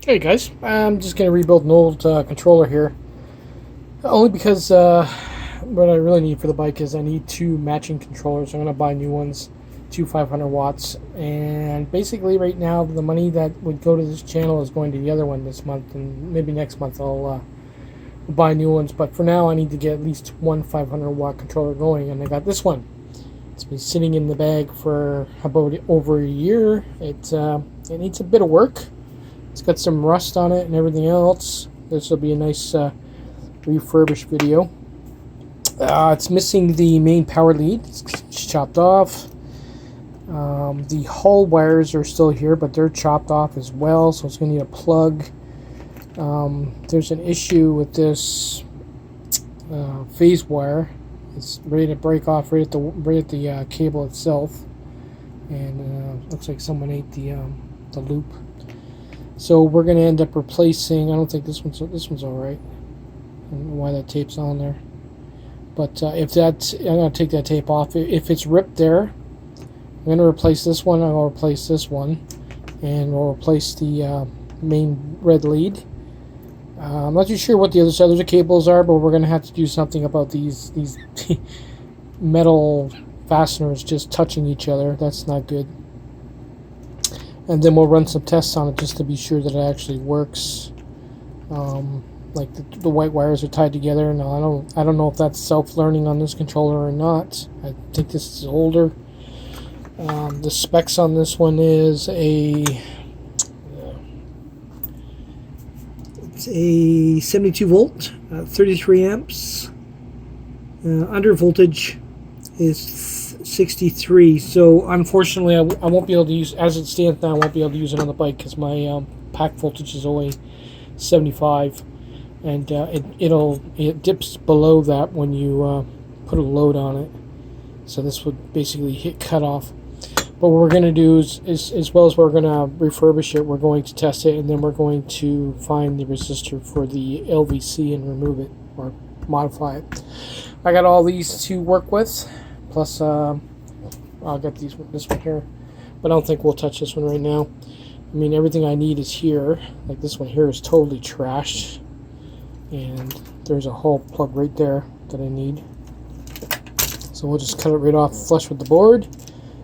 Hey guys, I'm just going to rebuild an old controller here. Only because what I really need for the bike is I need two matching controllers. I'm going to buy new ones, two 500 watts. And basically right now the money that would go to this channel is going to the other one this month. And maybe next month I'll buy new ones. But for now I need to get at least one 500 watt controller going. And I got this one. It's been sitting in the bag for about over a year. It needs a bit of work. It's got some rust on it and everything else. This will be a nice refurbished video. It's missing the main power lead. It's chopped off. The hull wires are still here, but they're chopped off as well, so it's going to need a plug. There's an issue with this phase wire. It's ready to break off right at the cable itself, and looks like someone ate the loop. So we're going to end up replacing. I don't think this one's all right. I don't know why that tape's on there. But if that's, I'm going to take that tape off. If it's ripped there, I'm going to replace this one. I'll replace this one, and we'll replace the main red lead. I'm not too sure what the other side of the cables are, but we're going to have to do something about these metal fasteners just touching each other. That's not good. And then we'll run some tests on it just to be sure that it actually works. Like the white wires are tied together. Now I don't know if that's self-learning on this controller or not. I think this is older. The specs on this one is it's a 72 volt, 33 amps. Under voltage is 63, so unfortunately I won't be able to use, as it stands now, I won't be able to use it on the bike because my pack voltage is only 75, and it dips below that when you put a load on it, so this would basically hit cutoff. But what we're going to do is as well as we're going to refurbish it, we're going to test it, and then we're going to find the resistor for the LVC and remove it or modify it. I got all these to work with. Plus, I'll get this one here, but I don't think we'll touch this one right now. I mean, everything I need is here. Like this one here is totally trashed, and there's a hole plug right there that I need. So we'll just cut it right off, flush with the board.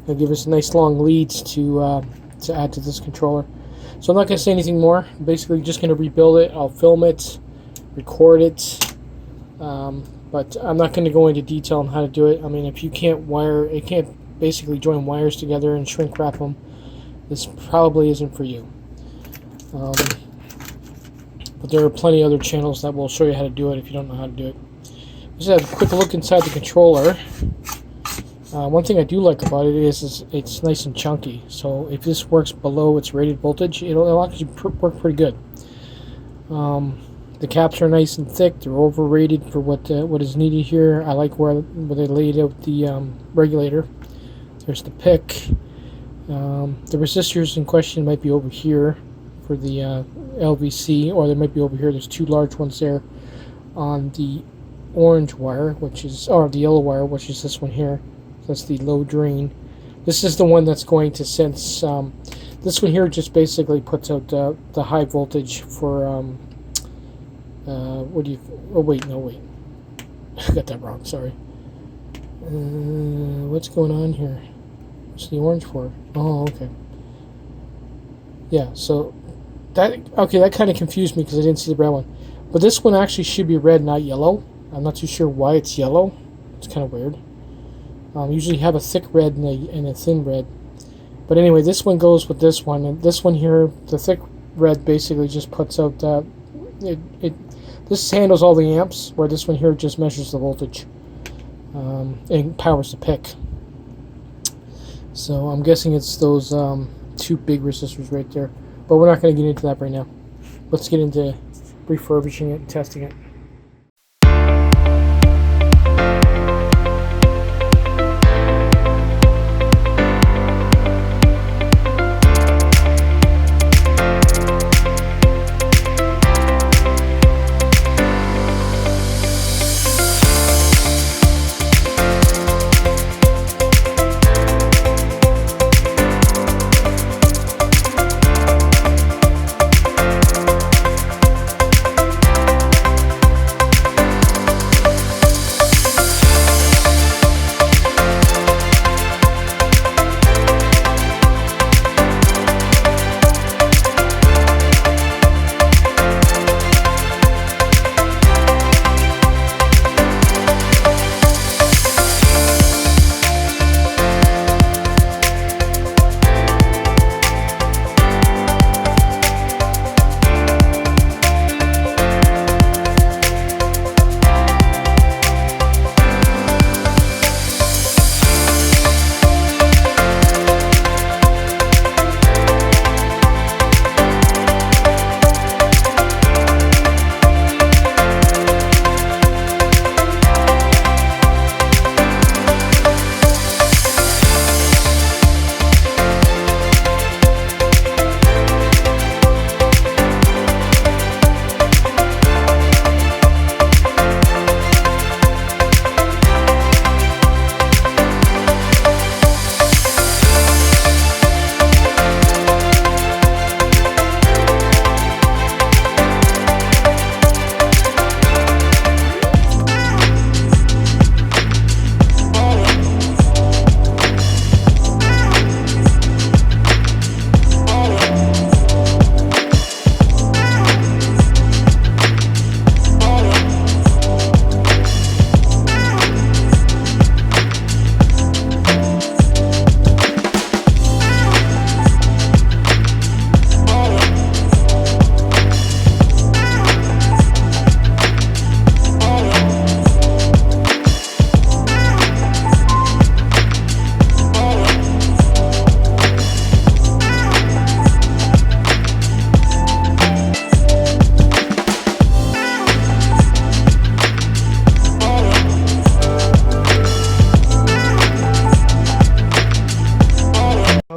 It'll give us nice long leads to add to this controller. So I'm not going to say anything more. I'm basically just going to rebuild it. I'll film it, record it. But I'm not going to go into detail on how to do it. I mean, if you can't basically join wires together and shrink wrap them, this probably isn't for you. But there are plenty of other channels that will show you how to do it if you don't know how to do it. Just have a quick look inside the controller. One thing I do like about it is it's nice and chunky. So if this works below its rated voltage, it'll actually work pretty good. The caps are nice and thick. They're overrated for what is needed here. I like where they laid out the regulator. There's the pick. The resistors in question might be over here for the LVC, or they might be over here. There's two large ones there on the orange wire, or the yellow wire, which is this one here. That's the low drain. This is the one that's going to sense. This one here just basically puts out the high voltage for. Oh wait, no wait. I got that wrong, sorry. What's going on here? What's the orange for? Oh, okay. Yeah, so that kind of confused me because I didn't see the red one. But this one actually should be red, not yellow. I'm not too sure why it's yellow. It's kind of weird. Usually you have a thick red and a thin red. But anyway, this one goes with this one, and this one here, the thick red basically just puts out that this handles all the amps, where this one here just measures the voltage and powers the pick. So I'm guessing it's those two big resistors right there. But we're not going to get into that right now. Let's get into refurbishing it and testing it.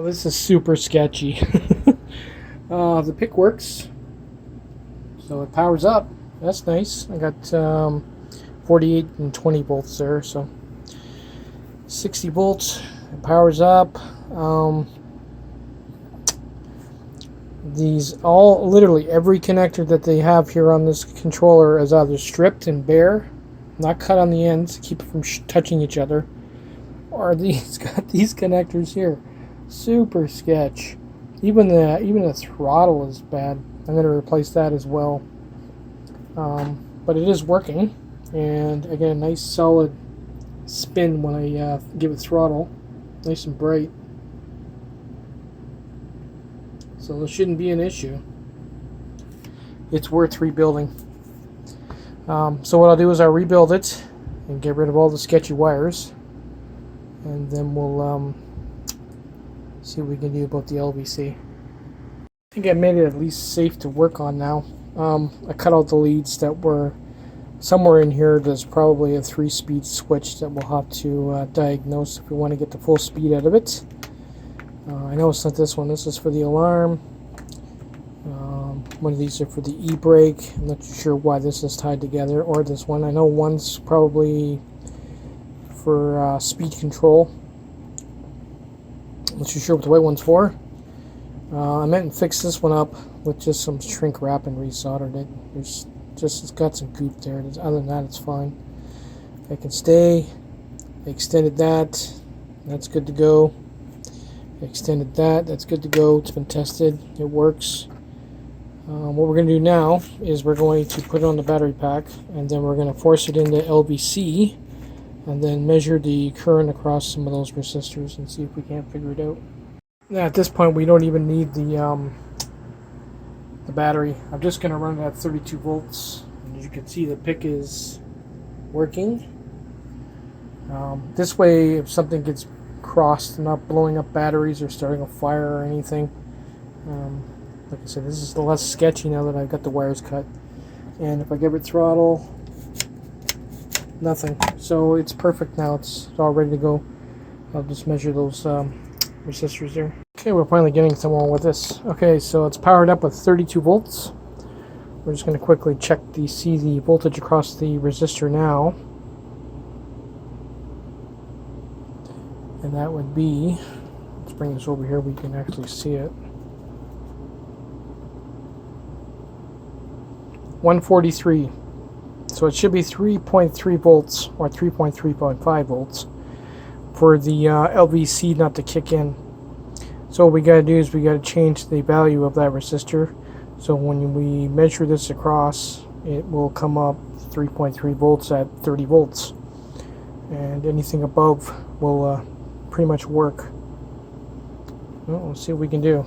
Oh, this is super sketchy. The pick works, so it powers up. That's nice. I got 48 and 20 volts there, so 60 volts. It powers up. These all, literally every connector that they have here on this controller is either stripped and bare, not cut on the ends to keep it from touching each other, or these got these connectors here. Super sketch. Even the throttle is bad. I'm going to replace that as well. But it is working, and I get a nice solid spin when I give it throttle, nice and bright. So there shouldn't be an issue. It's worth rebuilding. So what I'll do is I'll rebuild it and get rid of all the sketchy wires, and then we'll see what we can do about the LVC. I think I made it at least safe to work on now. I cut out the leads that were somewhere in here. There's probably a 3-speed switch that we'll have to diagnose if we want to get the full speed out of it. I know it's not this one. This is for the alarm. One of these are for the e-brake. I'm not sure why this is tied together, or this one. I know one's probably for speed control. Not too sure what the white one's for. I meant to fix this one up with just some shrink wrap and resoldered it. It's got some goop there. Other than that, it's fine. I can stay. I extended that. That's good to go. I extended that. That's good to go. It's been tested. It works. What we're going to do now is we're going to put it on the battery pack, and then we're going to force it into LVC, and then measure the current across some of those resistors and see if we can't figure it out. Now at this point we don't even need the battery. I'm just going to run it at 32 volts. And as you can see, the pick is working. This way, if something gets crossed, not blowing up batteries or starting a fire or anything. Like I said, this is less sketchy now that I've got the wires cut. And if I give it throttle, nothing. So it's perfect now. It's all ready to go. I'll just measure those resistors there. Okay, we're finally getting somewhere with this. Okay, so it's powered up with 32 volts. We're just going to quickly check see the voltage across the resistor now. And that would be, let's bring this over here, we can actually see it. 143. So it should be 3.3 volts or 3.3.5 volts for the LVC not to kick in. So what we got to do is we got to change the value of that resistor. So when we measure this across, it will come up 3.3 volts at 30 volts. And anything above will pretty much work. Well, let's see what we can do.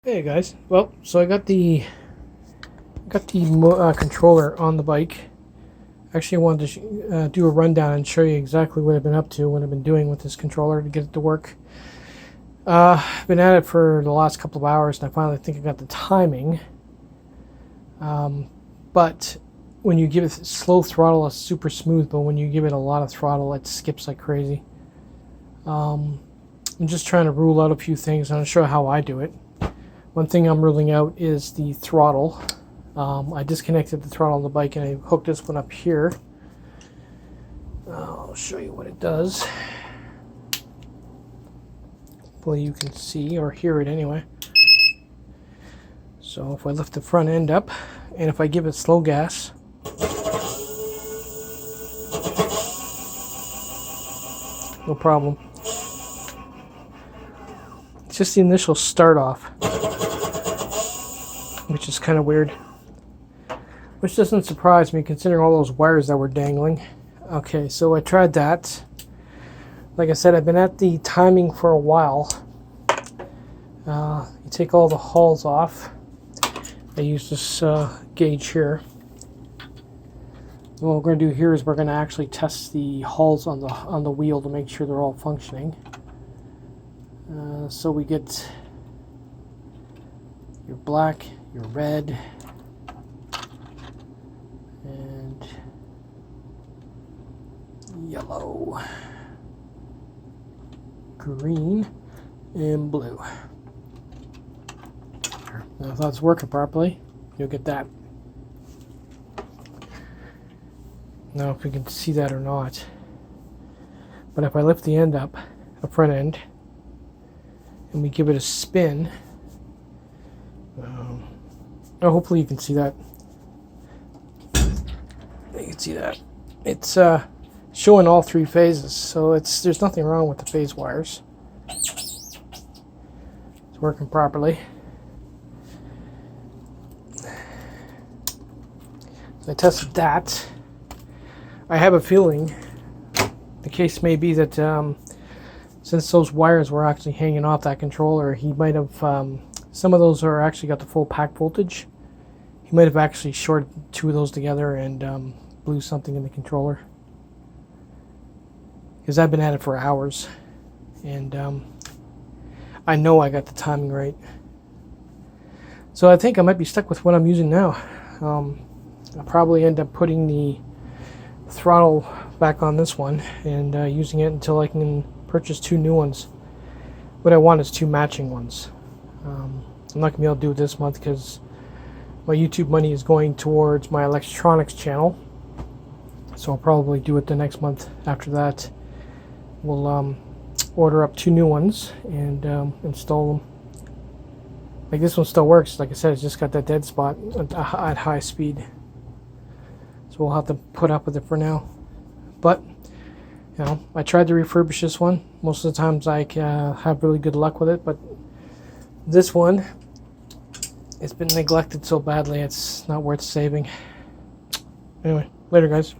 Hey guys, well, so I got the controller on the bike. Actually, I wanted to do a rundown and show you exactly what I've been up to, what I've been doing with this controller to get it to work. I've been at it for the last couple of hours, and I finally think I got the timing. But when you give it slow throttle, it's super smooth, but when you give it a lot of throttle, it skips like crazy. I'm just trying to rule out a few things, and I'll show you how I do it. One thing I'm ruling out is the throttle. I disconnected the throttle on the bike and I hooked this one up here. I'll show you what it does. Hopefully you can see or hear it anyway. So if I lift the front end up and if I give it slow gas, no problem. It's just the initial start off, which is kind of weird. Which doesn't surprise me considering all those wires that were dangling. Okay, so I tried that. Like I said, I've been at the timing for a while. You take all the hulls off. I use this gauge here. What we're going to do here is we're going to actually test the hulls on the wheel to make sure they're all functioning. So we get your black, your red, and yellow. green, and blue. Now, if that's working properly, you'll get that. Now, if we can see that or not. But if I lift the end up, the front end, and we give it a spin, hopefully you can see that. You can see that. It's showing all 3 phases, so there's nothing wrong with the phase wires. It's working properly. So I tested that. I have a feeling the case may be that since those wires were actually hanging off that controller, he might have, some of those are actually got the full pack voltage. He might have actually shorted 2 of those together and blew something in the controller. Because I've been at it for hours, and I know I got the timing right. So I think I might be stuck with what I'm using now. I'll probably end up putting the throttle back on this one and using it until I can purchase 2 new ones. What I want is 2 matching ones. I'm not going to be able to do it this month because my YouTube money is going towards my electronics channel. So I'll probably do it the next month after that. We'll order up 2 new ones and install them. Like this one still works. Like I said, it's just got that dead spot at high speed. So we'll have to put up with it for now. But, you know, I tried to refurbish this one. Most of the times I have really good luck with it. But this one, it's been neglected so badly, it's not worth saving. Anyway, later guys.